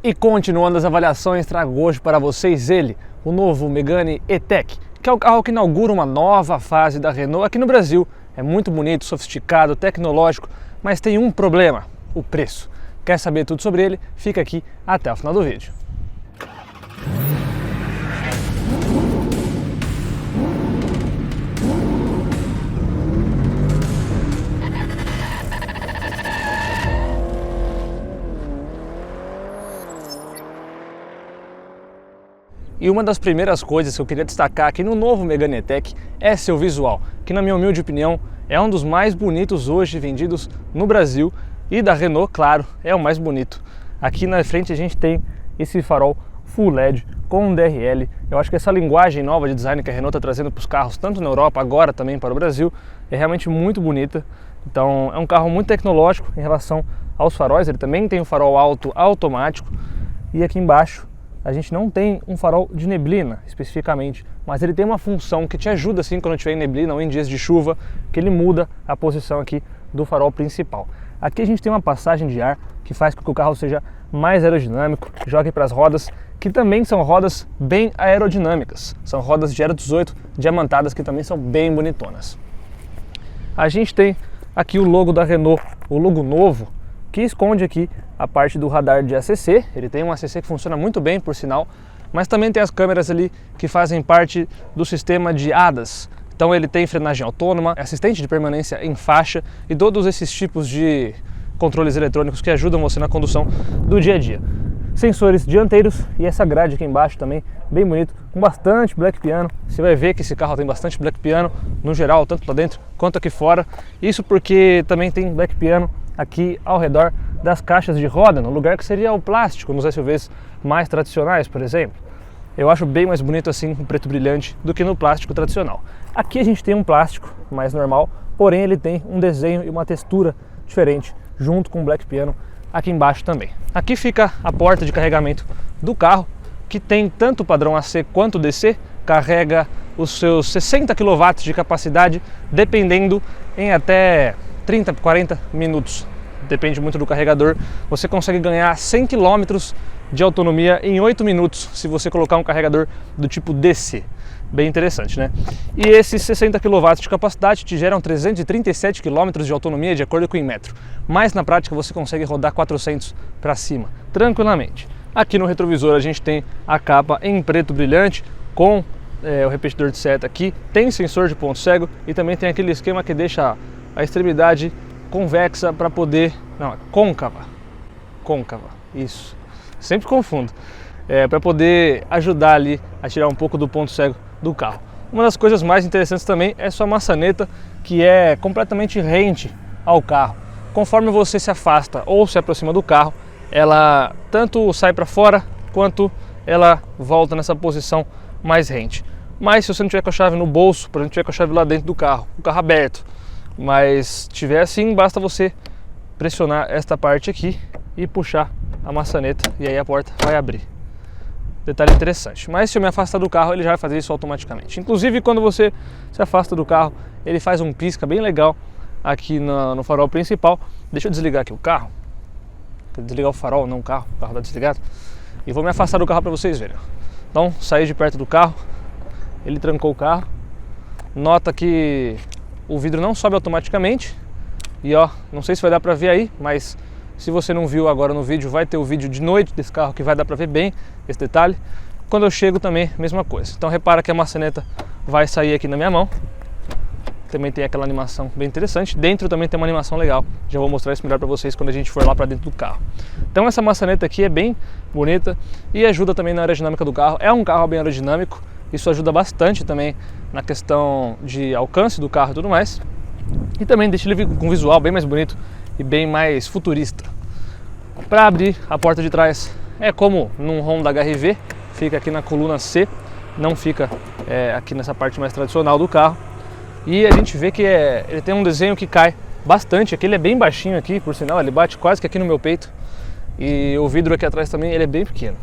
E continuando as avaliações, trago hoje para vocês ele, o novo Megane E-Tech, que é o carro que inaugura uma nova fase da Renault aqui no Brasil. É muito bonito, sofisticado, tecnológico, mas tem um problema, o preço. Quer saber tudo sobre ele? Fica aqui até o final do vídeo. E uma das primeiras coisas que eu queria destacar aqui no novo Megane E-Tech é seu visual, que na minha humilde opinião é um dos mais bonitos hoje vendidos no Brasil e da Renault, claro, é o mais bonito. Aqui na frente a gente tem esse farol Full LED com um DRL. Eu acho que essa linguagem nova de design que a Renault está trazendo para os carros, tanto na Europa, agora também para o Brasil, é realmente muito bonita. Então é um carro muito tecnológico em relação aos faróis, ele também tem um farol alto automático e aqui embaixo a gente não tem um farol de neblina especificamente, mas ele tem uma função que te ajuda assim quando tiver em neblina ou em dias de chuva, que ele muda a posição aqui do farol principal. Aqui a gente tem uma passagem de ar que faz com que o carro seja mais aerodinâmico, jogue para as rodas, que também são rodas bem aerodinâmicas. São rodas de Aero 18 diamantadas que também são bem bonitonas. A gente tem aqui o logo da Renault, o logo novo, que esconde aqui a parte do radar de ACC. Ele tem um ACC que funciona muito bem, por sinal, mas também tem as câmeras ali que fazem parte do sistema de ADAS. Então ele tem frenagem autônoma, assistente de permanência em faixa e todos esses tipos de controles eletrônicos que ajudam você na condução do dia a dia. Sensores dianteiros e essa grade aqui embaixo também, bem bonito, com bastante black piano. Você vai ver que esse carro tem bastante black piano no geral, tanto lá dentro quanto aqui fora. Isso porque também tem black piano aqui ao redor das caixas de roda, no lugar que seria o plástico nos SUVs mais tradicionais, por exemplo. Eu acho bem mais bonito assim, com preto brilhante, do que no plástico tradicional. Aqui a gente tem um plástico mais normal, porém ele tem um desenho e uma textura diferente, junto com o black piano aqui embaixo também. Aqui fica a porta de carregamento do carro, que tem tanto o padrão AC quanto DC, carrega os seus 60 kW de capacidade, dependendo em até 30, 40 minutos. Depende muito do carregador. Você consegue ganhar 100 km de autonomia em 8 minutos se você colocar um carregador do tipo DC. Bem interessante, né? E esses 60 kW de capacidade te geram 337 km de autonomia de acordo com o Inmetro. Mas na prática você consegue rodar 400 para cima, tranquilamente. Aqui no retrovisor a gente tem a capa em preto brilhante com o repetidor de seta aqui. Tem sensor de ponto cego e também tem aquele esquema que deixa a extremidade convexa para poder... Não, côncava, isso, sempre confundo. Para poder ajudar ali a tirar um pouco do ponto cego do carro. Uma das coisas mais interessantes também é sua maçaneta, que é completamente rente ao carro. Conforme você se afasta ou se aproxima do carro, ela tanto sai para fora quanto ela volta nessa posição mais rente. Mas se você não tiver com a chave no bolso, por exemplo, tiver com a chave lá dentro do carro, o carro aberto, mas tiver assim, basta você pressionar esta parte aqui e puxar a maçaneta e aí a porta vai abrir. Detalhe interessante. Mas se eu me afastar do carro, ele já vai fazer isso automaticamente. Inclusive, quando você se afasta do carro, ele faz um pisca bem legal aqui no farol principal. Deixa eu desligar aqui o carro. Vou desligar o farol, não o carro está desligado. E vou me afastar do carro para vocês verem. Então, saí de perto do carro, ele trancou o carro. Nota que o vidro não sobe automaticamente. E ó, não sei se vai dar para ver aí, mas se você não viu agora no vídeo, vai ter o vídeo de noite desse carro que vai dar para ver bem esse detalhe. Quando eu chego também, mesma coisa. Então repara que a maçaneta vai sair aqui na minha mão. Também tem aquela animação bem interessante. Dentro também tem uma animação legal. Já vou mostrar isso melhor para vocês quando a gente for lá para dentro do carro. Então essa maçaneta aqui é bem bonita e ajuda também na aerodinâmica do carro. É um carro bem aerodinâmico. Isso ajuda bastante também na questão de alcance do carro e tudo mais. E também deixa ele com um visual bem mais bonito e bem mais futurista. Para abrir a porta de trás é como num Honda HR-V, fica aqui na coluna C, não fica aqui nessa parte mais tradicional do carro. E a gente vê que ele tem um desenho que cai bastante, aqui ele é bem baixinho aqui, por sinal, ele bate quase que aqui no meu peito. E o vidro aqui atrás também ele é bem pequeno.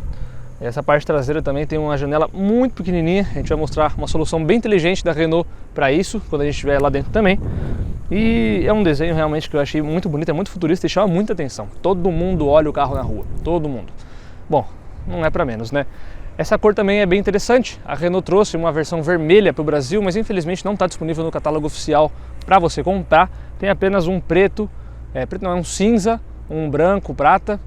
Essa parte traseira também tem uma janela muito pequenininha, a gente vai mostrar uma solução bem inteligente da Renault para isso, quando a gente estiver lá dentro também. E é um desenho realmente que eu achei muito bonito, é muito futurista e chama muita atenção. Todo mundo olha o carro na rua, todo mundo. Bom, não é para menos, né? Essa cor também é bem interessante. A Renault trouxe uma versão vermelha para o Brasil, mas infelizmente não está disponível no catálogo oficial para você comprar. Tem apenas um preto, preto não, é um cinza, um branco, prata,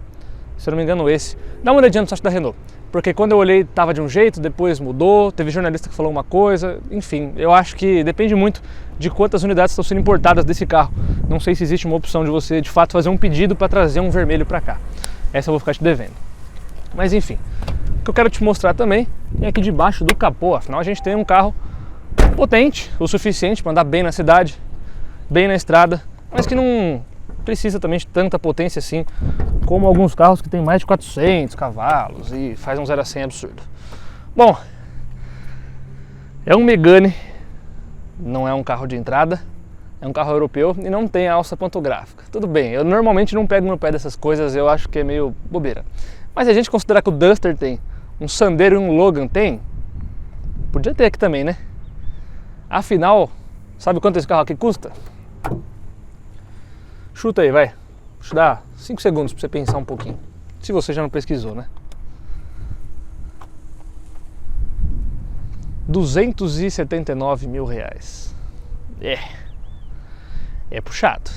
se eu não me engano esse. Dá uma olhadinha no site da Renault, porque quando eu olhei estava de um jeito, depois mudou, teve jornalista que falou uma coisa, enfim, eu acho que depende muito de quantas unidades estão sendo importadas desse carro. Não sei se existe uma opção de você de fato fazer um pedido para trazer um vermelho para cá. Essa eu vou ficar te devendo. Mas enfim, o que eu quero te mostrar também é aqui debaixo do capô. Afinal a gente tem um carro potente o suficiente para andar bem na cidade, bem na estrada, mas que não precisa também de tanta potência assim como alguns carros que tem mais de 400 cavalos e faz um 0 a 100 absurdo. Bom, é um Megane, não é um carro de entrada, é um carro europeu e não tem alça pantográfica. Tudo bem, eu normalmente não pego no pé dessas coisas, eu acho que é meio bobeira. Mas se a gente considerar que o Duster tem, um Sandero e um Logan tem, podia ter aqui também, né? Afinal, sabe quanto esse carro aqui custa? Chuta aí, vai. Vou te dar 5 segundos para você pensar um pouquinho. Se você já não pesquisou, né? 279 mil reais. É puxado.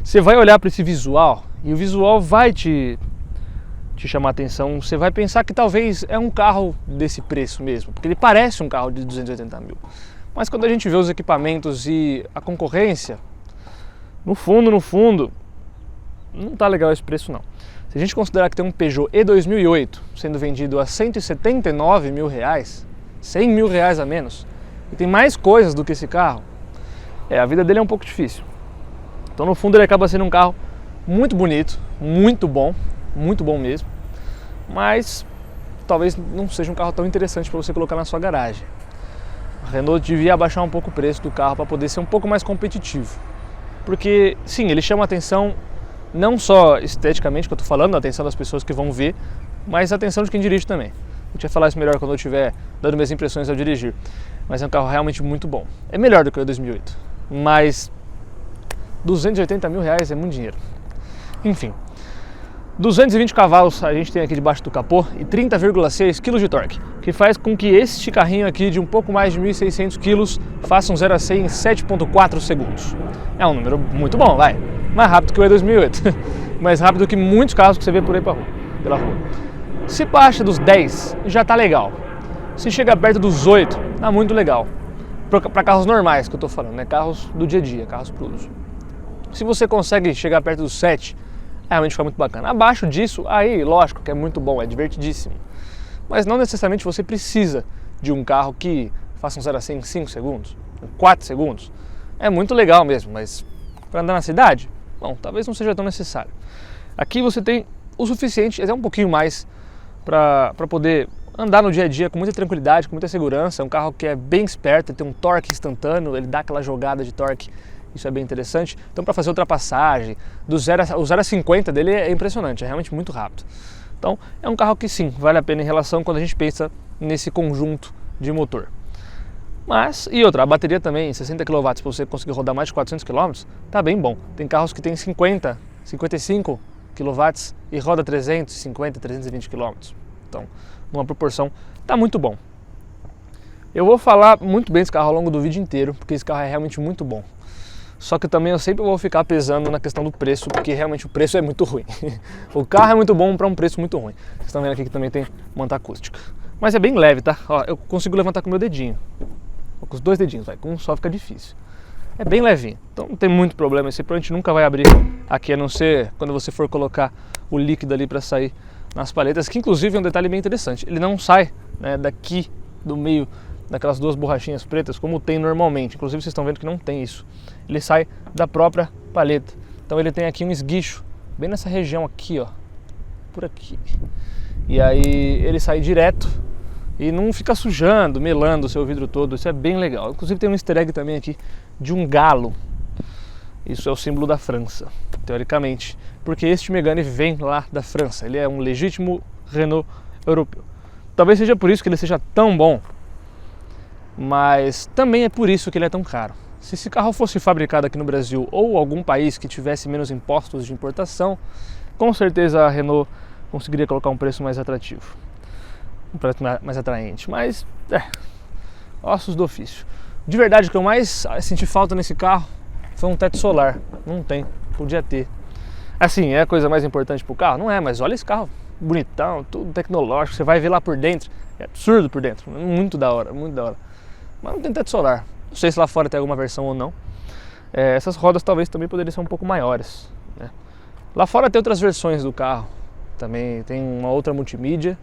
Você vai olhar para esse visual e o visual vai te chamar a atenção. Você vai pensar que talvez é um carro desse preço mesmo, porque ele parece um carro de 280 mil. Mas quando a gente vê os equipamentos e a concorrência, no fundo, não tá legal esse preço não. Se a gente considerar que tem um Peugeot E2008 sendo vendido a 179 mil reais, 100 mil reais a menos, e tem mais coisas do que esse carro, a vida dele é um pouco difícil. Então no fundo ele acaba sendo um carro muito bonito, muito bom mesmo, mas talvez não seja um carro tão interessante para você colocar na sua garagem. A Renault devia abaixar um pouco o preço do carro para poder ser um pouco mais competitivo. Porque, sim, ele chama a atenção não só esteticamente, que eu estou falando, a atenção das pessoas que vão ver, mas a atenção de quem dirige também. Eu te falar isso melhor quando eu estiver dando minhas impressões ao dirigir. Mas é um carro realmente muito bom. É melhor do que o 2008, mas 280 mil reais é muito dinheiro. Enfim, 220 cavalos a gente tem aqui debaixo do capô e 30,6 kg de torque, que faz com que este carrinho aqui de um pouco mais de 1.600 kg faça um 0 a 100 em 7,4 segundos. É um número muito bom, vai. Mais rápido que o E2008, mais rápido que muitos carros que você vê por aí pela rua. Se baixa dos 10, já tá legal. Se chega perto dos 8, tá muito legal. Para carros normais que eu tô falando, né? Carros do dia a dia, carros pro uso. Se você consegue chegar perto dos 7, realmente fica muito bacana. Abaixo disso, aí lógico que é muito bom, é divertidíssimo. Mas não necessariamente você precisa de um carro que faça um 0 a 100 em 5 segundos, em 4 segundos. É muito legal mesmo, mas para andar na cidade, bom, talvez não seja tão necessário. Aqui você tem o suficiente, até um pouquinho mais, para poder andar no dia a dia com muita tranquilidade, com muita segurança. É um carro que é bem esperto, ele tem um torque instantâneo, ele dá aquela jogada de torque. Isso é bem interessante. Então para fazer ultrapassagem, o 0 a 50 dele é impressionante, é realmente muito rápido. Então é um carro que sim, vale a pena em relação quando a gente pensa nesse conjunto de motor. Mas, e outra, a bateria também, 60 kW para você conseguir rodar mais de 400 km, tá bem bom. Tem carros que tem 50, 55 kW e roda 350, 320 km. Então, numa proporção, tá muito bom. Eu vou falar muito bem desse carro ao longo do vídeo inteiro, porque esse carro é realmente muito bom. Só que também eu sempre vou ficar pesando na questão do preço, porque realmente o preço é muito ruim. O carro é muito bom para um preço muito ruim. Vocês estão vendo aqui que também tem manta acústica. Mas é bem leve, tá? Ó, eu consigo levantar com o meu dedinho. Com os 2 dedinhos, vai. Com um só fica difícil. É bem levinho, então não tem muito problema. Esse provavelmente nunca vai abrir aqui, a não ser quando você for colocar o líquido ali para sair nas paletas, que inclusive é um detalhe bem interessante. Ele não sai, né, daqui do meio daquelas 2 borrachinhas pretas, como tem normalmente. Inclusive vocês estão vendo que não tem isso. Ele sai da própria paleta. Então ele tem aqui um esguicho, bem nessa região aqui, ó, por aqui. E aí ele sai direto e não fica sujando, melando o seu vidro todo. Isso é bem legal. Inclusive tem um easter egg também aqui de um galo. Isso é o símbolo da França, teoricamente, porque este Megane vem lá da França. Ele é um legítimo Renault europeu. Talvez seja por isso que ele seja tão bom, mas também é por isso que ele é tão caro. Se esse carro fosse fabricado aqui no Brasil ou algum país que tivesse menos impostos de importação, com certeza a Renault conseguiria colocar um preço mais atrativo, um preço mais atraente, mas ossos do ofício. De verdade, o que eu mais senti falta nesse carro foi um teto solar. Não tem, podia ter. Assim, é a coisa mais importante pro carro? Não é, mas olha esse carro bonitão, tudo tecnológico, você vai ver lá por dentro, é absurdo por dentro, muito da hora, muito da hora. Mas não tem teto solar, não sei se lá fora tem alguma versão ou não. Essas rodas talvez também poderiam ser um pouco maiores, né? Lá fora tem outras versões do carro, também tem uma outra multimídia.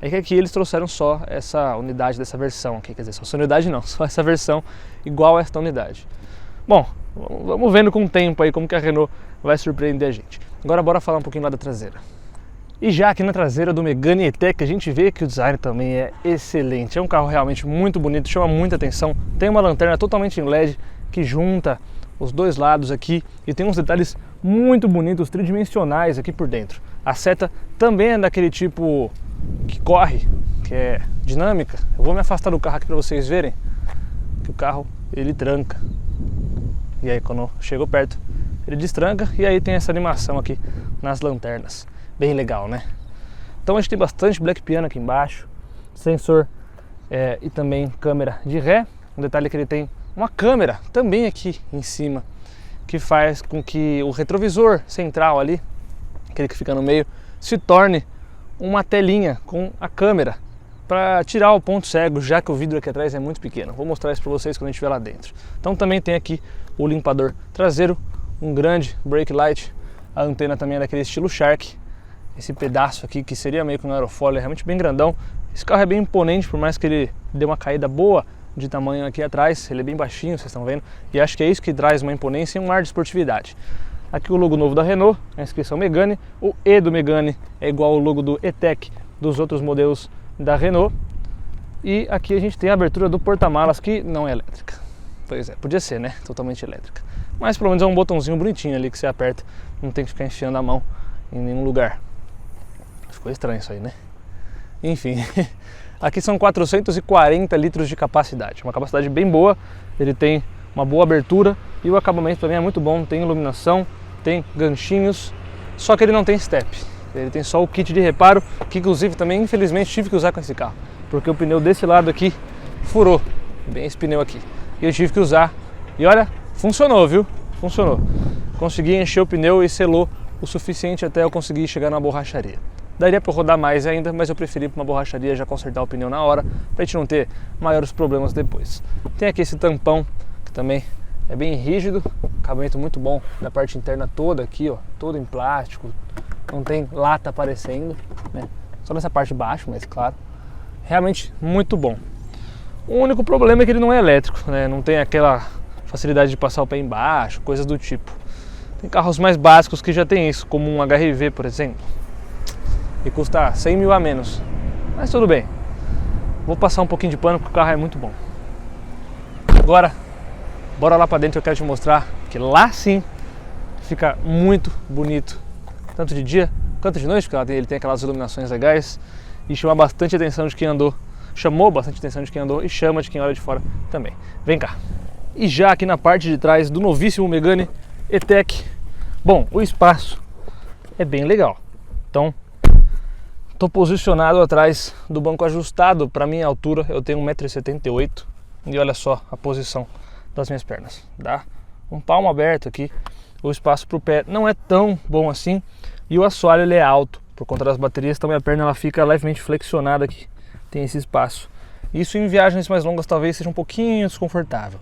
É que aqui eles trouxeram só essa unidade dessa versão aqui, quer dizer, só essa unidade não, só essa versão igual a esta unidade. Bom, vamos vendo com o tempo aí como que a Renault vai surpreender a gente. Agora bora falar um pouquinho lá da traseira. E já aqui na traseira do Megane E-Tech a gente vê que o design também é excelente. É um carro realmente muito bonito, chama muita atenção. Tem uma lanterna totalmente em LED que junta os dois lados aqui e tem uns detalhes muito bonitos, tridimensionais aqui por dentro. A seta também é daquele tipo que corre, que é dinâmica. Eu vou me afastar do carro aqui para vocês verem que o carro ele tranca. E aí quando chego perto ele destranca e aí tem essa animação aqui nas lanternas. Bem legal, né? Então a gente tem bastante black piano aqui embaixo, sensor e também câmera de ré. Um detalhe é que ele tem uma câmera também aqui em cima, que faz com que o retrovisor central ali, aquele que fica no meio, se torne uma telinha com a câmera para tirar o ponto cego, já que o vidro aqui atrás é muito pequeno. Vou mostrar isso para vocês quando a gente estiver lá dentro. Então também tem aqui o limpador traseiro, um grande brake light, a antena também é daquele estilo Shark. Esse pedaço aqui que seria meio que um aerofólio é realmente bem grandão. Esse carro é bem imponente, por mais que ele dê uma caída boa de tamanho aqui atrás, ele é bem baixinho, vocês estão vendo, e acho que é isso que traz uma imponência e um ar de esportividade. Aqui o logo novo da Renault, a inscrição Megane, o E do Megane é igual ao logo do E-Tech dos outros modelos da Renault, e aqui a gente tem a abertura do porta-malas que não é elétrica. Pois é, podia ser, né? Totalmente elétrica. Mas pelo menos é um botãozinho bonitinho ali que você aperta, não tem que ficar enfiando a mão em nenhum lugar. Ficou estranho isso aí, né? Enfim, aqui são 440 litros de capacidade, uma capacidade bem boa, ele tem uma boa abertura e o acabamento também é muito bom, tem iluminação, tem ganchinhos, só que ele não tem step, ele tem só o kit de reparo, que inclusive também infelizmente tive que usar com esse carro, porque o pneu desse lado aqui furou, bem esse pneu aqui, e eu tive que usar, e olha, funcionou, viu? Funcionou, consegui encher o pneu e selou o suficiente até eu conseguir chegar na borracharia. Daria para rodar mais ainda, mas eu preferi ir para uma borracharia já consertar o pneu na hora, para a gente não ter maiores problemas depois. Tem aqui esse tampão, que também é bem rígido, acabamento muito bom na parte interna toda aqui, ó, todo em plástico, não tem lata aparecendo, né? Só nessa parte de baixo, mas claro, realmente muito bom. O único problema é que ele não é elétrico, né? Não tem aquela facilidade de passar o pé embaixo, coisas do tipo. Tem carros mais básicos que já tem isso, como um HR-V, por exemplo, e custa 100 mil a menos, mas tudo bem, vou passar um pouquinho de pano porque o carro é muito bom. Agora, bora lá pra dentro, eu quero te mostrar que lá sim fica muito bonito, tanto de dia quanto de noite, porque ele tem aquelas iluminações legais e chama bastante atenção de quem andou, chamou bastante atenção de quem andou e chama de quem olha de fora também. Vem cá. E já aqui na parte de trás do novíssimo Megane E-Tech, bom, o espaço é bem legal, então estou posicionado atrás do banco ajustado para minha altura, eu tenho 1,78 m e olha só a posição das minhas pernas, dá um palmo aberto aqui, o espaço para o pé não é tão bom assim e o assoalho ele é alto, por conta das baterias, então minha perna ela fica levemente flexionada aqui, tem esse espaço. Isso em viagens mais longas talvez seja um pouquinho desconfortável,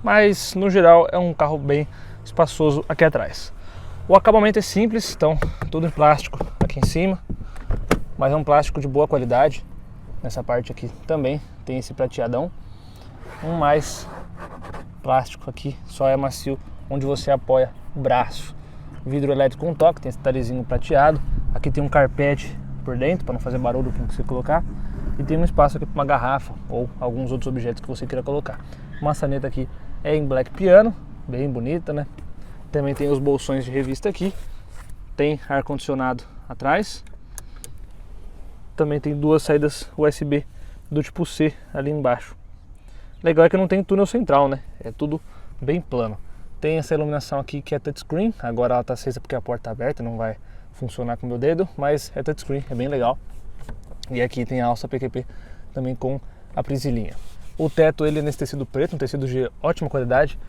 mas no geral é um carro bem espaçoso aqui atrás. O acabamento é simples, então tudo em plástico aqui em cima, mas é um plástico de boa qualidade. Nessa parte aqui também tem esse prateadão. Um mais plástico aqui, só é macio onde você apoia o braço. Vidro elétrico com toque, tem esse detalhezinho prateado. Aqui tem um carpete por dentro para não fazer barulho para você colocar. E tem um espaço aqui para uma garrafa ou alguns outros objetos que você queira colocar. Maçaneta aqui é em black piano, bem bonita, né? Também tem os bolsões de revista aqui. Tem ar-condicionado atrás. Também tem duas saídas USB do tipo C ali embaixo. Legal é que não tem túnel central, né? É tudo bem plano. Tem essa iluminação aqui que é touchscreen. Agora ela está acesa porque a porta está aberta, não vai funcionar com o meu dedo, mas é touchscreen, é bem legal. E aqui tem a alça PQP também com a prisilinha. O teto ele é nesse tecido preto, um tecido de ótima qualidade,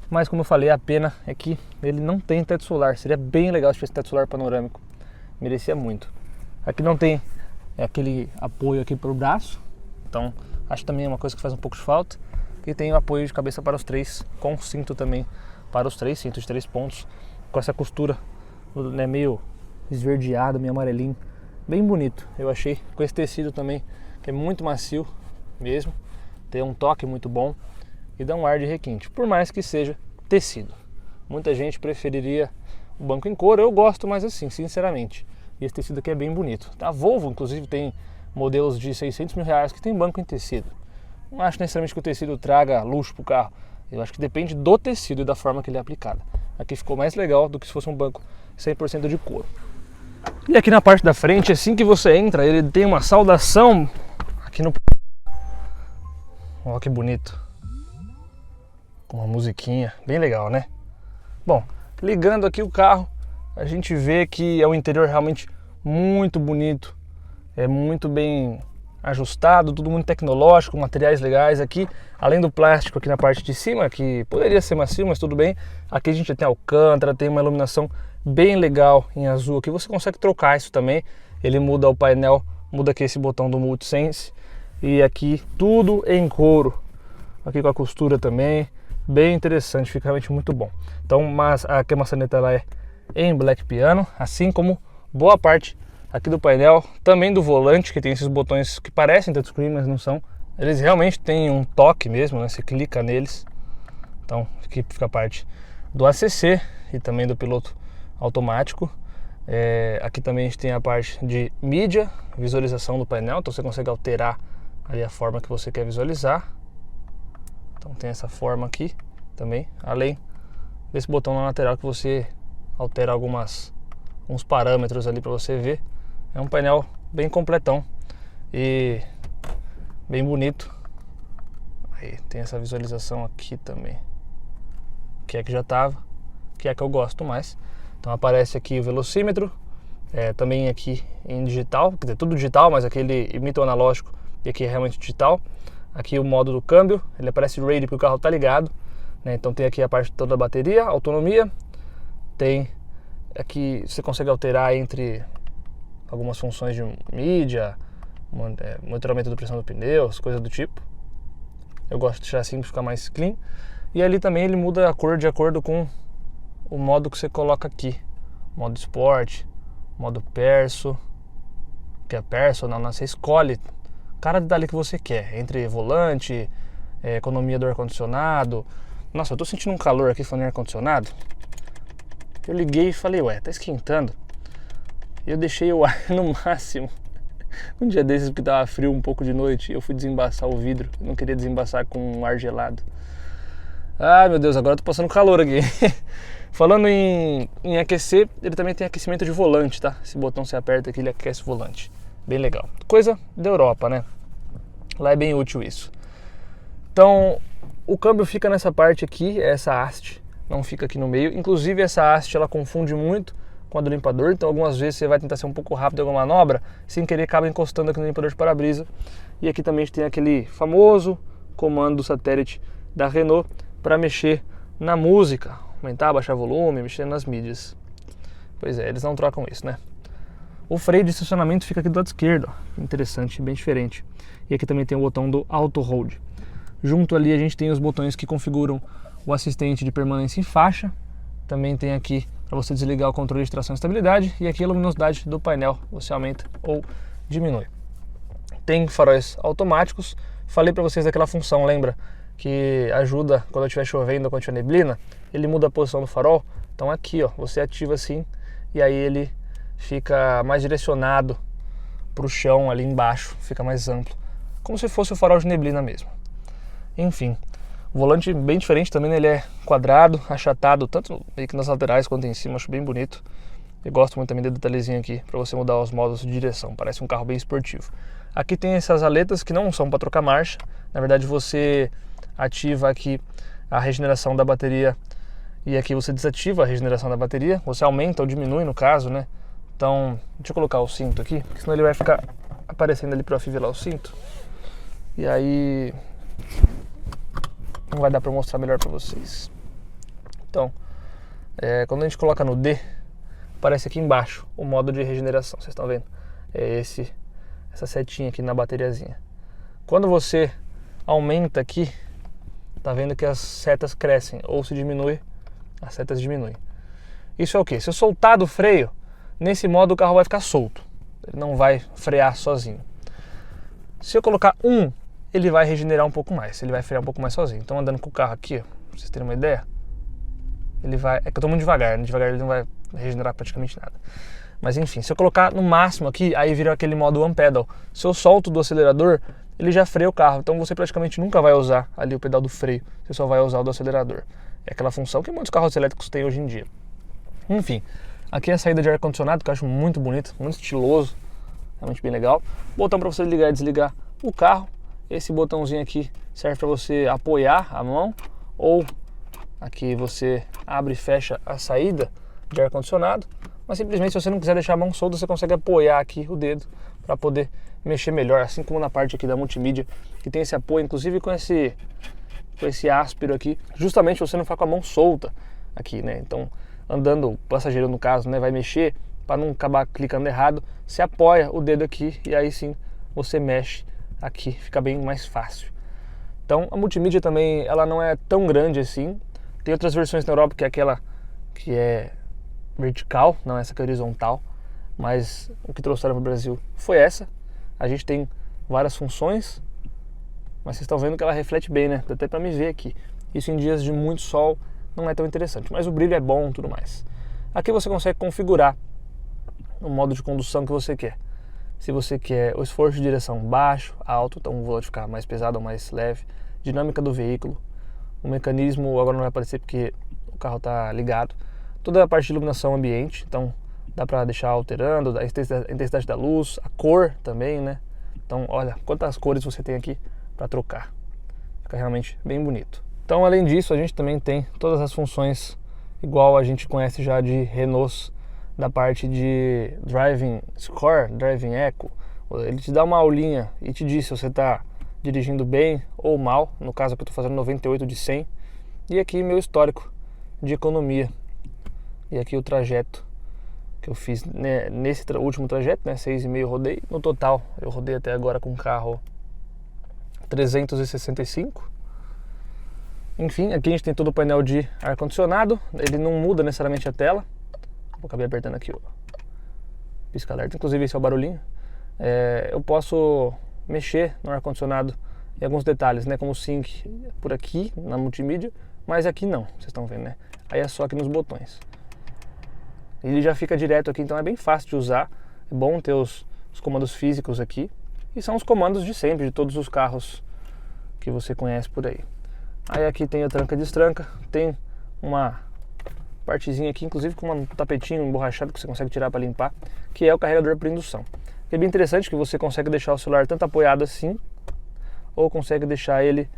mas como eu falei, a pena é que ele não tem teto solar. Seria bem legal se tivesse teto solar panorâmico, merecia muito. Aqui não tem aquele apoio aqui para o braço, então acho também uma coisa que faz um pouco de falta. E tem o apoio de cabeça para os três, com cinto também para os três, cinto de 3 pontos, com essa costura, né, meio esverdeado, meio amarelinho, bem bonito. Eu achei com esse tecido também, que é muito macio mesmo, tem um toque muito bom e dá um ar de requinte, por mais que seja tecido. Muita gente preferiria o banco em couro, eu gosto mais assim, sinceramente. E esse tecido aqui é bem bonito. A Volvo, inclusive, tem modelos de 600 mil reais que tem banco em tecido. Não acho necessariamente que o tecido traga luxo para o carro. Eu acho que depende do tecido e da forma que ele é aplicado. Aqui ficou mais legal do que se fosse um banco 100% de couro. E aqui na parte da frente, assim que você entra, ele tem uma saudação aqui no... Olha que bonito. Com uma musiquinha, bem legal, né? Bom, ligando aqui o carro, a gente vê que é um interior realmente muito bonito. É muito bem ajustado, tudo muito tecnológico, materiais legais aqui, além do plástico aqui na parte de cima, que poderia ser macio, mas tudo bem. Aqui a gente tem alcântara, tem uma iluminação bem legal em azul aqui, você consegue trocar isso também, ele muda o painel, muda aqui esse botão do Multisense, e aqui tudo em couro, aqui com a costura também, bem interessante, fica realmente muito bom. Então, mas aqui a maçaneta ela é em black piano, assim como boa parte aqui do painel, também do volante, que tem esses botões que parecem touchscreen, mas não são. Eles realmente têm um toque mesmo, né? Você clica neles. Então aqui fica a parte do ACC e também do piloto automático. Aqui também a gente tem a parte de mídia, visualização do painel, então você consegue alterar ali a forma que você quer visualizar. Então tem essa forma aqui também, além desse botão na lateral que você altera uns parâmetros ali para você ver. É um painel bem completão e bem bonito. Aí tem essa visualização aqui também, que é que já estava, que é que eu gosto mais. Então aparece aqui o velocímetro, também aqui em digital, quer dizer, tudo digital, mas aqui ele imita o analógico e aqui é realmente digital. Aqui o modo do câmbio, ele aparece ready porque o carro está ligado, né? Então tem aqui a parte toda da bateria, autonomia, tem aqui você consegue alterar entre algumas funções de mídia, monitoramento da pressão do pneu, coisas do tipo. Eu gosto de deixar assim para ficar mais clean. E ali também ele muda a cor de acordo com o modo que você coloca aqui. Modo Sport, modo Perso, que é Personal, você escolhe cada detalhe que você quer, entre volante, economia do ar-condicionado. Nossa, eu tô sentindo um calor aqui falando em ar-condicionado. Eu liguei e falei, ué, tá esquentando. Eu deixei o ar no máximo. Um dia desses, porque tava frio um pouco de noite, eu fui desembaçar o vidro. Eu não queria desembaçar com ar gelado. Ai meu Deus, agora eu tô passando calor aqui. Falando em aquecer, ele também tem aquecimento de volante, tá? Esse botão você aperta aqui, ele aquece o volante. Bem legal. Coisa da Europa, né? Lá é bem útil isso. Então, o câmbio fica nessa parte aqui, essa haste, não fica aqui no meio. Inclusive essa haste, ela confunde muito com a do limpador, então algumas vezes você vai tentar ser um pouco rápido em alguma manobra, sem querer acaba encostando aqui no limpador de para-brisa. E aqui também a gente tem aquele famoso comando do satélite da Renault para mexer na música, aumentar, baixar volume, mexer nas mídias. Pois é, eles não trocam isso, né? O freio de estacionamento fica aqui do lado esquerdo, ó. Interessante, bem diferente. E aqui também tem o botão do Auto Hold. Junto ali a gente tem os botões que configuram o assistente de permanência em faixa. Também tem aqui para você desligar o controle de tração e estabilidade, e aqui a luminosidade do painel, você aumenta ou diminui. Tem faróis automáticos, falei para vocês daquela função, lembra? Que ajuda quando estiver chovendo ou quando tiver neblina, ele muda a posição do farol. Então aqui, ó, você ativa assim, e aí ele fica mais direcionado para o chão ali embaixo, fica mais amplo, como se fosse o farol de neblina mesmo. Enfim, o volante bem diferente também, né? Ele é quadrado, achatado, tanto meio que nas laterais quanto em cima, acho bem bonito. Eu gosto muito também do detalhezinho aqui, para você mudar os modos de direção, parece um carro bem esportivo. Aqui tem essas aletas que não são para trocar marcha, na verdade você ativa aqui a regeneração da bateria e aqui você desativa a regeneração da bateria, você aumenta ou diminui no caso, né? Então, deixa eu colocar o cinto aqui, porque senão ele vai ficar aparecendo ali para afivelar o cinto. E aí não vai dar para mostrar melhor para vocês. Então, quando a gente coloca no D, aparece aqui embaixo o modo de regeneração, vocês estão vendo? É essa setinha aqui na bateriazinha. Quando você aumenta aqui, tá vendo que as setas crescem, ou se diminui, as setas diminuem. Isso é o que? Se eu soltar do freio, nesse modo o carro vai ficar solto, ele não vai frear sozinho. Se eu colocar 1, ele vai regenerar um pouco mais, ele vai frear um pouco mais sozinho. Então andando com o carro aqui, ó, pra vocês terem uma ideia, ele vai, é que eu tô muito devagar, né? Devagar ele não vai regenerar praticamente nada. Mas enfim, se eu colocar no máximo aqui, aí vira aquele modo one pedal. Se eu solto do acelerador, ele já freia o carro, então você praticamente nunca vai usar ali o pedal do freio, você só vai usar o do acelerador. É aquela função que muitos carros elétricos têm hoje em dia. Enfim, aqui é a saída de ar-condicionado, que eu acho muito bonito, muito estiloso, realmente bem legal. Botão para você ligar e desligar o carro. Esse botãozinho aqui serve para você apoiar a mão, ou aqui você abre e fecha a saída de ar-condicionado. Mas simplesmente, se você não quiser deixar a mão solta, você consegue apoiar aqui o dedo para poder mexer melhor, assim como na parte aqui da multimídia, que tem esse apoio, inclusive com esse áspero aqui, justamente você não ficar com a mão solta aqui, né? Então, andando, o passageiro no caso, né, vai mexer, para não acabar clicando errado, você apoia o dedo aqui e aí sim você mexe aqui, fica bem mais fácil. Então, a multimídia também, ela não é tão grande assim. Tem outras versões na Europa, que é aquela que é vertical, não essa que é horizontal, mas o que trouxeram para o Brasil foi essa. A gente tem várias funções, mas vocês estão vendo que ela reflete bem, né? Dá até para me ver aqui. Isso em dias de muito sol não é tão interessante, mas o brilho é bom e tudo mais. Aqui você consegue configurar o modo de condução que você quer. Se você quer o esforço de direção baixo, alto, então o volante ficar mais pesado ou mais leve, dinâmica do veículo, o mecanismo agora não vai aparecer porque o carro está ligado, toda a parte de iluminação ambiente, então dá para deixar alterando, a intensidade da luz, a cor também, né? Então olha quantas cores você tem aqui para trocar, fica realmente bem bonito. Então além disso a gente também tem todas as funções igual a gente conhece já de Renaults, da parte de Driving Score, Driving Echo. Ele te dá uma aulinha e te diz se você está dirigindo bem ou mal. No caso aqui eu estou fazendo 98 de 100. E aqui meu histórico de economia. E aqui o trajeto que eu fiz, né, nesse último trajeto, né, 6,5 eu rodei. No total eu rodei até agora com o carro 365. Enfim, aqui a gente tem todo o painel de ar-condicionado. Ele não muda necessariamente a tela. Eu acabei apertando aqui o pisca-alerta, inclusive esse é o barulhinho. Eu posso mexer no ar-condicionado em alguns detalhes, né, como o sync por aqui na multimídia, mas aqui não, vocês estão vendo, né? Aí é só aqui nos botões. Ele já fica direto aqui, então é bem fácil de usar. É bom ter os comandos físicos aqui. E são os comandos de sempre, de todos os carros que você conhece por aí. Aí aqui tem a tranca e destranca, tem uma partezinha aqui, inclusive com um tapetinho emborrachado que você consegue tirar para limpar, que é o carregador por indução. É bem interessante que você consegue deixar o celular tanto apoiado assim, ou consegue deixar ele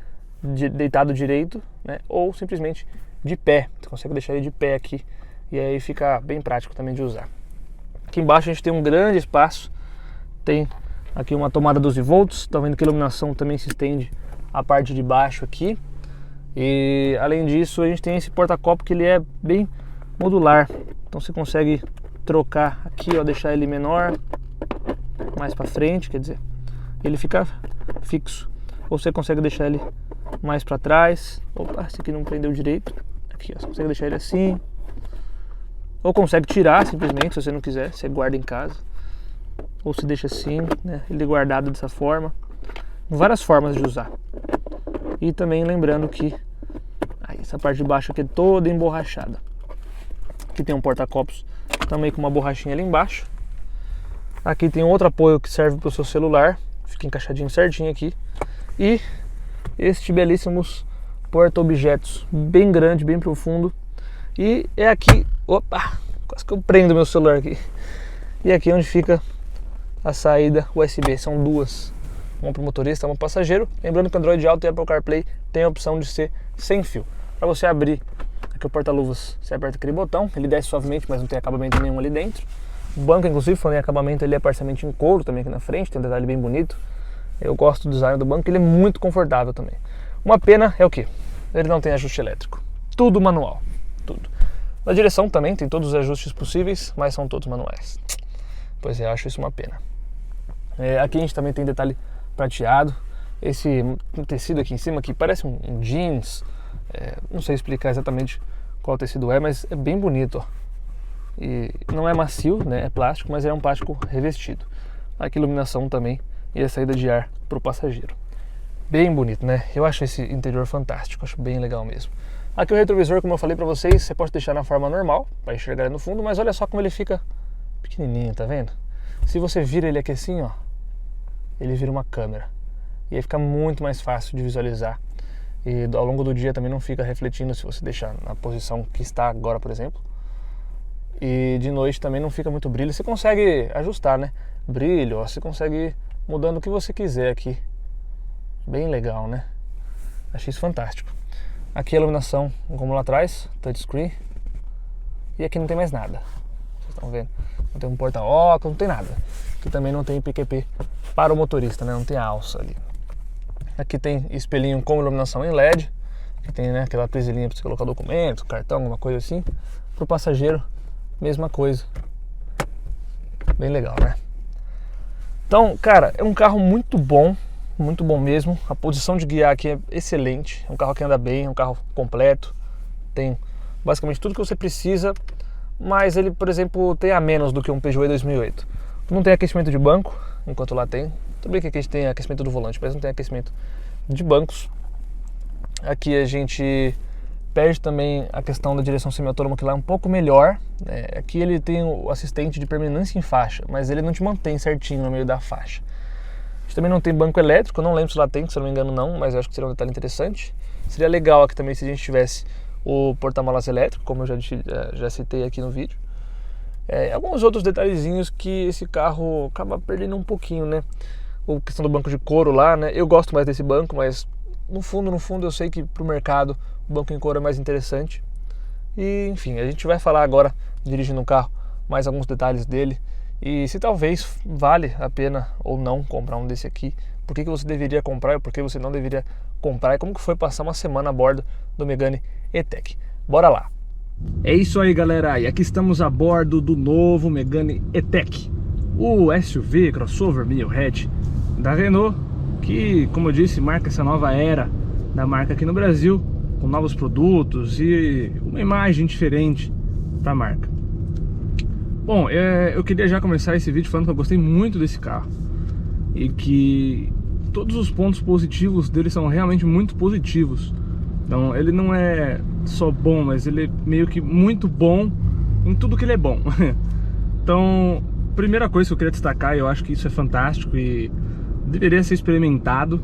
deitado direito, né, ou simplesmente de pé. Você consegue deixar ele de pé aqui e aí fica bem prático também de usar. Aqui embaixo a gente tem um grande espaço, tem aqui uma tomada 12 volts, tá vendo que a iluminação também se estende a parte de baixo aqui. E além disso a gente tem esse porta-copo que ele é bem modular, então você consegue trocar aqui, ó, deixar ele menor, mais para frente, quer dizer, ele fica fixo, ou você consegue deixar ele mais para trás. Opa, esse aqui não prendeu direito, aqui ó, você consegue deixar ele assim, ou consegue tirar simplesmente, se você não quiser, você guarda em casa, ou se deixa assim, né, ele guardado dessa forma. Várias formas de usar. E também lembrando que essa parte de baixo aqui é toda emborrachada. Aqui tem um porta-copos também com uma borrachinha ali embaixo. Aqui tem outro apoio que serve para o seu celular, fica encaixadinho certinho aqui. E este belíssimos porta-objetos, bem grande, bem profundo. E é aqui, opa, quase que eu prendo meu celular aqui. E aqui onde fica a saída USB, são duas. Uma para o motorista, uma para o passageiro. Lembrando que o Android Auto e Apple CarPlay tem a opção de ser sem fio. Para você abrir aqui o porta-luvas, você aperta aquele botão, ele desce suavemente, mas não tem acabamento nenhum ali dentro. O banco, inclusive, falando em acabamento, ele é parcialmente em couro também aqui na frente, tem um detalhe bem bonito. Eu gosto do design do banco, ele é muito confortável também. Uma pena é o quê? Ele não tem ajuste elétrico. Tudo manual, tudo. Na direção também tem todos os ajustes possíveis, mas são todos manuais. Pois é, eu acho isso uma pena. Aqui a gente também tem detalhe prateado. Esse tecido aqui em cima que parece um jeans. Não sei explicar exatamente qual tecido é, mas é bem bonito, ó. E não é macio, né? É plástico, mas é um plástico revestido. Aqui iluminação também e a saída de ar para o passageiro. Bem bonito, né? Eu acho esse interior fantástico, acho bem legal mesmo. Aqui o retrovisor, como eu falei para vocês, você pode deixar na forma normal para enxergar no fundo, mas olha só como ele fica pequenininho, tá vendo? Se você vira ele aqui assim, ó, ele vira uma câmera. E aí fica muito mais fácil de visualizar. E ao longo do dia também não fica refletindo se você deixar na posição que está agora, por exemplo. E de noite também não fica muito brilho. Você consegue ajustar, né? Brilho, ó, você consegue ir mudando o que você quiser aqui. Bem legal, né? Achei isso fantástico. Aqui a iluminação, como lá atrás, touchscreen. E aqui não tem mais nada. Vocês estão vendo? Não tem um porta-óculos, não tem nada. Aqui também não tem PQP para o motorista, né? Não tem alça ali. Aqui tem espelhinho com iluminação em LED. Aqui tem, né, aquela presilhinha para você colocar documento, cartão, alguma coisa assim. Para o passageiro, mesma coisa. Bem legal, né? Então, cara, é um carro muito bom mesmo. A posição de guiar aqui é excelente. É um carro que anda bem, é um carro completo. Tem basicamente tudo que você precisa, mas ele, por exemplo, tem a menos do que um Peugeot 2008. Não tem aquecimento de banco, enquanto lá tem. Tudo bem que aqui a gente tem aquecimento do volante, mas não tem aquecimento de bancos. Aqui a gente perde também a questão da direção semi-autônoma, que lá é um pouco melhor. Aqui ele tem o assistente de permanência em faixa, mas ele não te mantém certinho no meio da faixa. A gente também não tem banco elétrico, eu não lembro se lá tem, se eu não me engano não, mas eu acho que seria um detalhe interessante. Seria legal aqui também se a gente tivesse o porta-malas elétrico, como eu já citei aqui no vídeo. Alguns outros detalhezinhos que esse carro acaba perdendo um pouquinho, né? A questão do banco de couro lá, né? Eu gosto mais desse banco, mas no fundo eu sei que pro mercado o banco em couro é mais interessante. E enfim, a gente vai falar agora, dirigindo um carro, mais alguns detalhes dele. E se talvez vale a pena ou não comprar um desse aqui. Por que você deveria comprar e por que você não deveria comprar. E como que foi passar uma semana a bordo do Megane E-Tech. Bora lá! É isso aí, galera, e aqui estamos a bordo do novo Megane E-Tech, o SUV crossover middle hatch da Renault, que, como eu disse, marca essa nova era da marca aqui no Brasil, com novos produtos e uma imagem diferente para a marca. Bom, eu queria já começar esse vídeo falando que eu gostei muito desse carro e que todos os pontos positivos dele são realmente muito positivos. Então ele não é só bom, mas ele é meio que muito bom em tudo que ele é bom. Então, primeira coisa que eu queria destacar, e eu acho que isso é fantástico e deveria ser experimentado,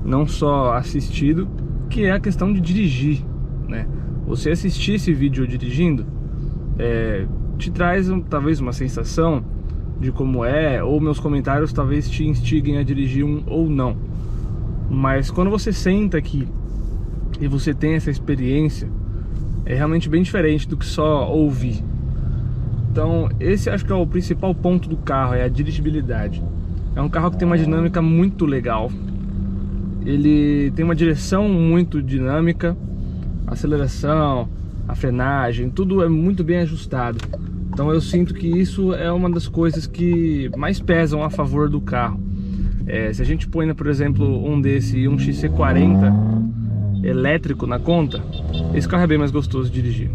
não só assistido, que é a questão de dirigir, né? Você assistir esse vídeo dirigindo te traz talvez uma sensação de como é, ou meus comentários talvez te instiguem a dirigir um ou não. Mas quando você senta aqui e você tem essa experiência, é realmente bem diferente do que só ouvir. Então esse acho que é o principal ponto do carro, é a dirigibilidade. É um carro que tem uma dinâmica muito legal. Ele tem uma direção muito dinâmica, a aceleração, a frenagem, tudo é muito bem ajustado. Então eu sinto que isso é uma das coisas que mais pesam a favor do carro. Se a gente põe, por exemplo, um desse e um XC40 elétrico na conta, esse carro é bem mais gostoso de dirigir.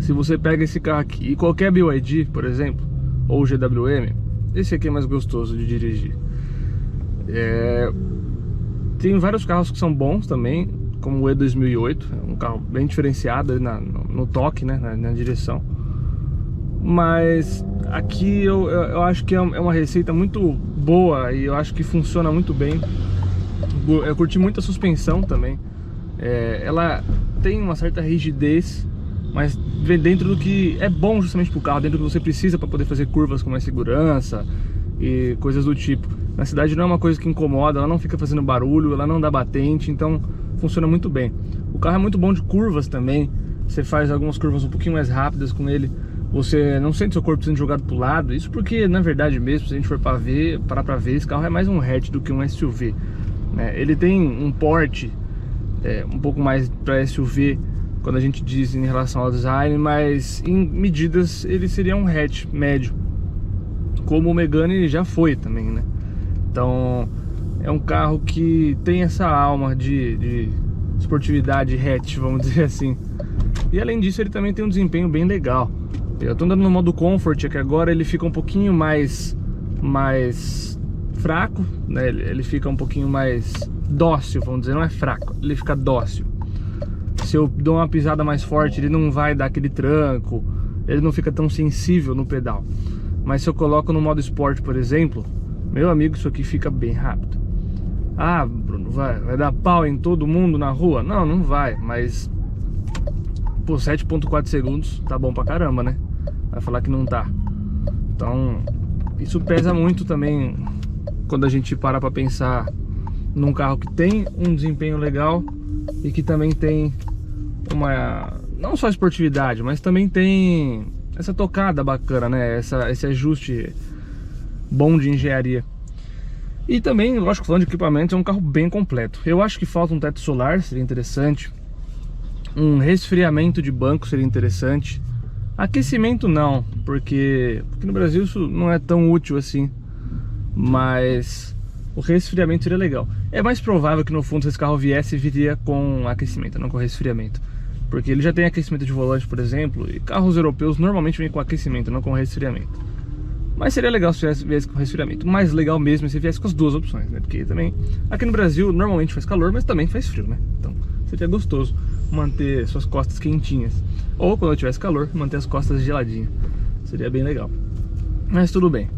Se você pega esse carro aqui e qualquer BYD, por exemplo, ou GWM, esse aqui é mais gostoso de dirigir. Tem vários carros que são bons também, como o E2008, é um carro bem diferenciado no toque, né, na direção. Mas aqui eu acho que é uma receita muito boa e eu acho que funciona muito bem. Eu curti muito a suspensão também. Ela tem uma certa rigidez, mas vem dentro do que é bom justamente para o carro, dentro do que você precisa para poder fazer curvas com mais segurança e coisas do tipo. Na cidade não é uma coisa que incomoda, ela não fica fazendo barulho, ela não dá batente, então funciona muito bem. O carro é muito bom de curvas também, você faz algumas curvas um pouquinho mais rápidas com ele, você não sente seu corpo sendo jogado pro lado. Isso porque, na verdade mesmo, se a gente for parar pra ver, esse carro é mais um hatch do que um SUV, né? Ele tem um porte um pouco mais para SUV quando a gente diz em relação ao design, mas em medidas ele seria um hatch médio, como o Megane já foi também, né? Então é um carro que tem essa alma de esportividade hatch, vamos dizer assim. E além disso ele também tem um desempenho bem legal. Eu tô andando no modo Comfort, que agora ele fica um pouquinho mais fraco, né? Ele fica um pouquinho mais dócil, vamos dizer, não é fraco, ele fica dócil. Se eu dou uma pisada mais forte, ele não vai dar aquele tranco, ele não fica tão sensível no pedal. Mas se eu coloco no modo Sport, por exemplo, meu amigo, isso aqui fica bem rápido. Ah, Bruno, vai dar pau em todo mundo na rua? Não, não vai, mas pô, 7.4 segundos tá bom pra caramba, né? Vai falar que não tá. Então, isso pesa muito também quando a gente para pra pensar num carro que tem um desempenho legal e que também tem não só esportividade, mas também tem essa tocada bacana, né? Esse ajuste bom de engenharia. E também, lógico, falando de equipamento, é um carro bem completo. Eu acho que falta um teto solar, seria interessante. Um resfriamento de banco seria interessante. Aquecimento não, porque no Brasil isso não é tão útil assim. Mas o resfriamento seria legal. É mais provável que no fundo, se esse carro viria com aquecimento, não com resfriamento. Porque ele já tem aquecimento de volante, por exemplo, e carros europeus normalmente vêm com aquecimento, não com resfriamento. Mas seria legal se viesse com resfriamento. O mais legal mesmo é se viesse com as duas opções, né? Porque também, aqui no Brasil, normalmente faz calor, mas também faz frio, né? Então, seria gostoso manter suas costas quentinhas. Ou, quando eu tivesse calor, manter as costas geladinhas. Seria bem legal. Mas tudo bem.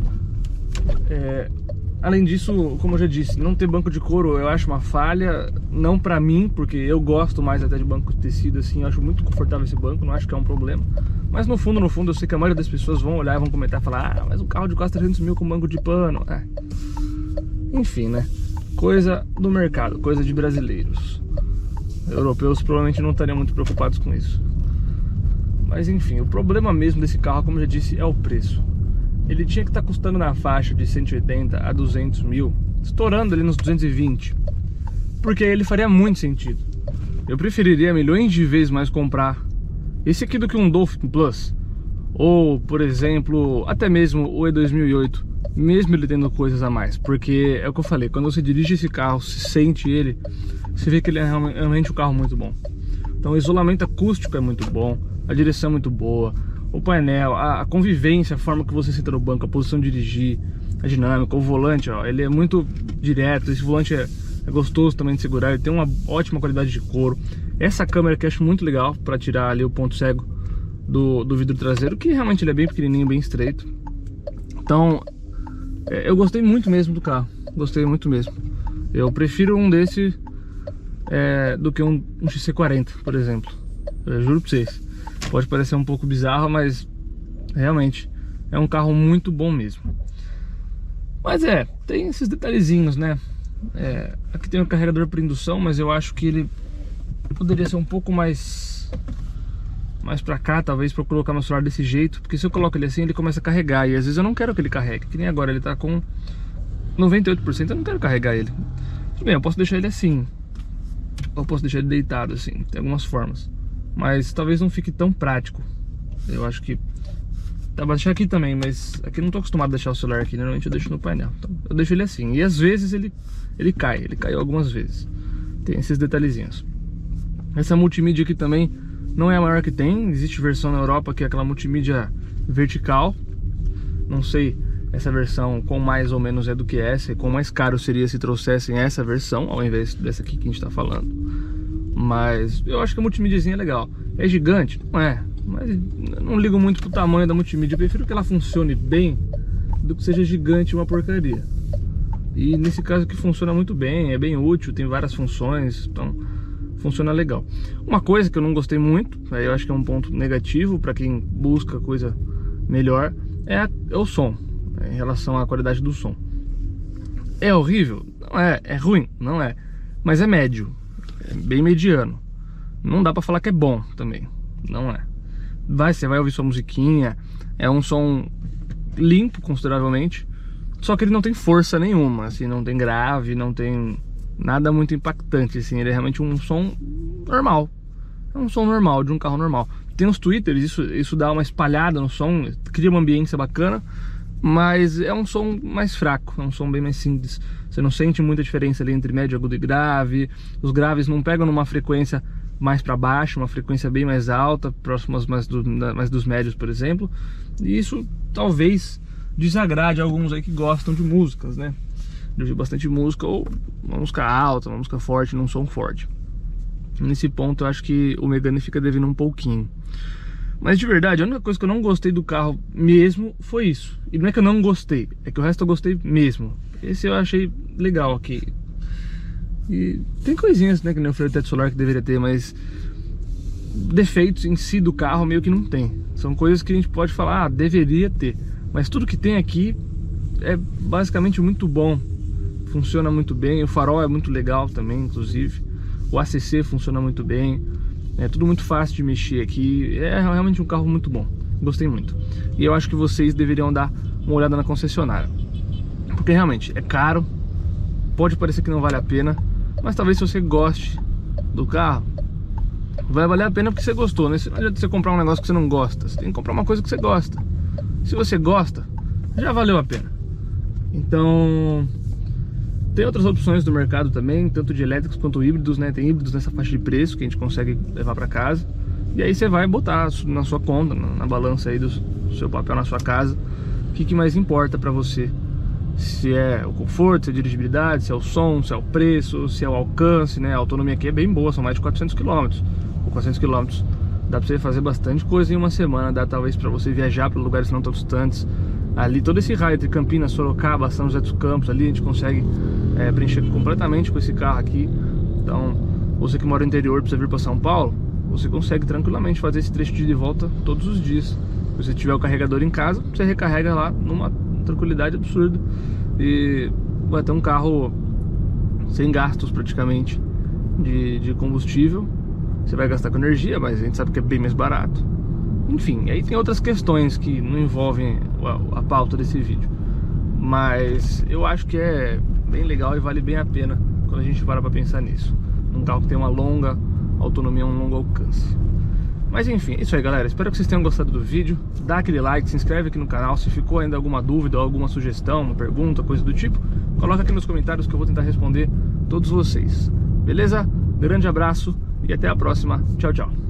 Além disso, como eu já disse, não ter banco de couro eu acho uma falha. Não pra mim, porque eu gosto mais até de banco de tecido, assim. Eu acho muito confortável esse banco, não acho que é um problema. Mas no fundo, eu sei que a maioria das pessoas vão olhar e vão comentar e falar: ah, mas um carro de quase 300 mil com banco de pano. Enfim, né? Coisa do mercado, coisa de brasileiros. Europeus provavelmente não estariam muito preocupados com isso. Mas enfim, o problema mesmo desse carro, como eu já disse, é o preço. Ele tinha que estar custando na faixa de 180 a 200 mil, estourando ali nos 220, porque aí ele faria muito sentido. Eu preferiria milhões de vezes mais comprar esse aqui do que um Dolphin Plus, ou por exemplo, até mesmo o E2008, mesmo ele tendo coisas a mais. Porque é o que eu falei, quando você dirige esse carro, se sente ele, você vê que ele é realmente um carro muito bom. Então o isolamento acústico é muito bom, a direção é muito boa, o painel, a convivência, a forma que você senta no banco, a posição de dirigir, a dinâmica, o volante, ó, ele é muito direto. Esse volante é gostoso também de segurar, ele tem uma ótima qualidade de couro. Essa câmera que eu acho muito legal para tirar ali o ponto cego do vidro traseiro, que realmente ele é bem pequenininho, bem estreito. Então eu gostei muito mesmo do carro, gostei muito mesmo. Eu prefiro um desse do que um XC40, por exemplo. Eu juro pra vocês, pode parecer um pouco bizarro, mas realmente é um carro muito bom mesmo. Mas tem esses detalhezinhos, né? Aqui tem um carregador por indução, mas eu acho que ele poderia ser um pouco mais pra cá, talvez, pra eu colocar meu celular desse jeito. Porque se eu coloco ele assim, ele começa a carregar, e às vezes eu não quero que ele carregue. Que nem agora, ele tá com 98%, eu não quero carregar ele. Tudo bem, eu posso deixar ele assim, ou posso deixar ele deitado assim, tem algumas formas. Mas talvez não fique tão prático. Eu acho que dá pra deixar aqui também, mas aqui eu não tô acostumado a deixar o celular aqui, normalmente eu deixo no painel. Então eu deixo ele assim, e às vezes ele caiu algumas vezes. Tem esses detalhezinhos. Essa multimídia aqui também não é a maior que tem. Existe versão na Europa que é aquela multimídia vertical. Não sei essa versão com mais ou menos é do que essa, e com mais caro seria se trouxessem essa versão ao invés dessa aqui que a gente tá falando. Mas eu acho que a multimídiazinha é legal. É gigante? Não é, mas eu não ligo muito pro tamanho da multimídia. Eu prefiro que ela funcione bem do que seja gigante e uma porcaria. E nesse caso aqui funciona muito bem, é bem útil, tem várias funções, então funciona legal. Uma coisa que eu não gostei muito, eu acho que é um ponto negativo para quem busca coisa melhor, é o som, em relação à qualidade do som. É horrível? Não é. É ruim? Não é. Mas é médio, é bem mediano. Não dá pra falar que é bom também, não é. Você vai ouvir sua musiquinha, É um som limpo consideravelmente, só que ele não tem força nenhuma, assim, não tem grave, não tem nada muito impactante, assim. Ele é realmente um som normal. É um som normal, de um carro normal. Tem uns tweeters, isso dá uma espalhada no som, cria uma ambiência bacana, mas é um som mais fraco, é um som bem mais simples. Você não sente muita diferença ali entre médio, agudo e grave. Os graves não pegam numa frequência mais para baixo, uma frequência bem mais alta, próximas mais dos médios, por exemplo. E isso talvez desagrade alguns aí que gostam de músicas, né? De ouvir bastante música, ou uma música alta, uma música forte, num som forte. Nesse ponto eu acho que o Megane fica devendo um pouquinho. Mas de verdade, a única coisa que eu não gostei do carro mesmo foi isso. E não é que eu não gostei, é que o resto eu gostei mesmo. Esse eu achei legal aqui. E tem coisinhas, né, que nem o freio de teto solar que deveria ter, mas defeitos em si do carro meio que não tem. São coisas que a gente pode falar, ah, deveria ter. Mas tudo que tem aqui é basicamente muito bom. Funciona muito bem, o farol é muito legal também, inclusive. O ACC funciona muito bem. É tudo muito fácil de mexer aqui. É realmente um carro muito bom. Gostei muito. E eu acho que vocês deveriam dar uma olhada na concessionária, porque realmente é caro. Pode parecer que não vale a pena, mas talvez se você goste do carro, vai valer a pena porque você gostou, né? Não adianta você comprar um negócio que você não gosta. Você tem que comprar uma coisa que você gosta. Se você gosta, já valeu a pena. Então, tem outras opções do mercado também, tanto de elétricos quanto híbridos, né? Tem híbridos nessa faixa de preço que a gente consegue levar para casa. E aí você vai botar na sua conta, na balança aí do seu papel na sua casa, o que mais importa para você. Se é o conforto, se é a dirigibilidade, se é o som, se é o preço, se é o alcance, né? A autonomia aqui é bem boa, são mais de 400 km. Por 400 km dá pra você fazer bastante coisa em uma semana, dá talvez pra você viajar para lugares não tão distantes. Ali, todo esse raio entre Campinas, Sorocaba, São José dos Campos, ali a gente consegue preencher completamente com esse carro aqui. Então, você que mora no interior, precisa vir para São Paulo, você consegue tranquilamente fazer esse trecho de ida e volta todos os dias. Se você tiver o carregador em casa, você recarrega lá numa tranquilidade absurda e vai ter um carro sem gastos praticamente de combustível. Você vai gastar com energia, mas a gente sabe que é bem mais barato. Enfim, aí tem outras questões que não envolvem a pauta desse vídeo, mas eu acho que é bem legal e vale bem a pena quando a gente para pra pensar nisso. Um carro que tem uma longa autonomia, um longo alcance. Mas enfim, é isso aí, galera. Espero que vocês tenham gostado do vídeo. Dá aquele like, se inscreve aqui no canal. Se ficou ainda alguma dúvida ou alguma sugestão, uma pergunta, coisa do tipo, coloca aqui nos comentários que eu vou tentar responder todos vocês. Beleza? Grande abraço e até a próxima. Tchau, tchau.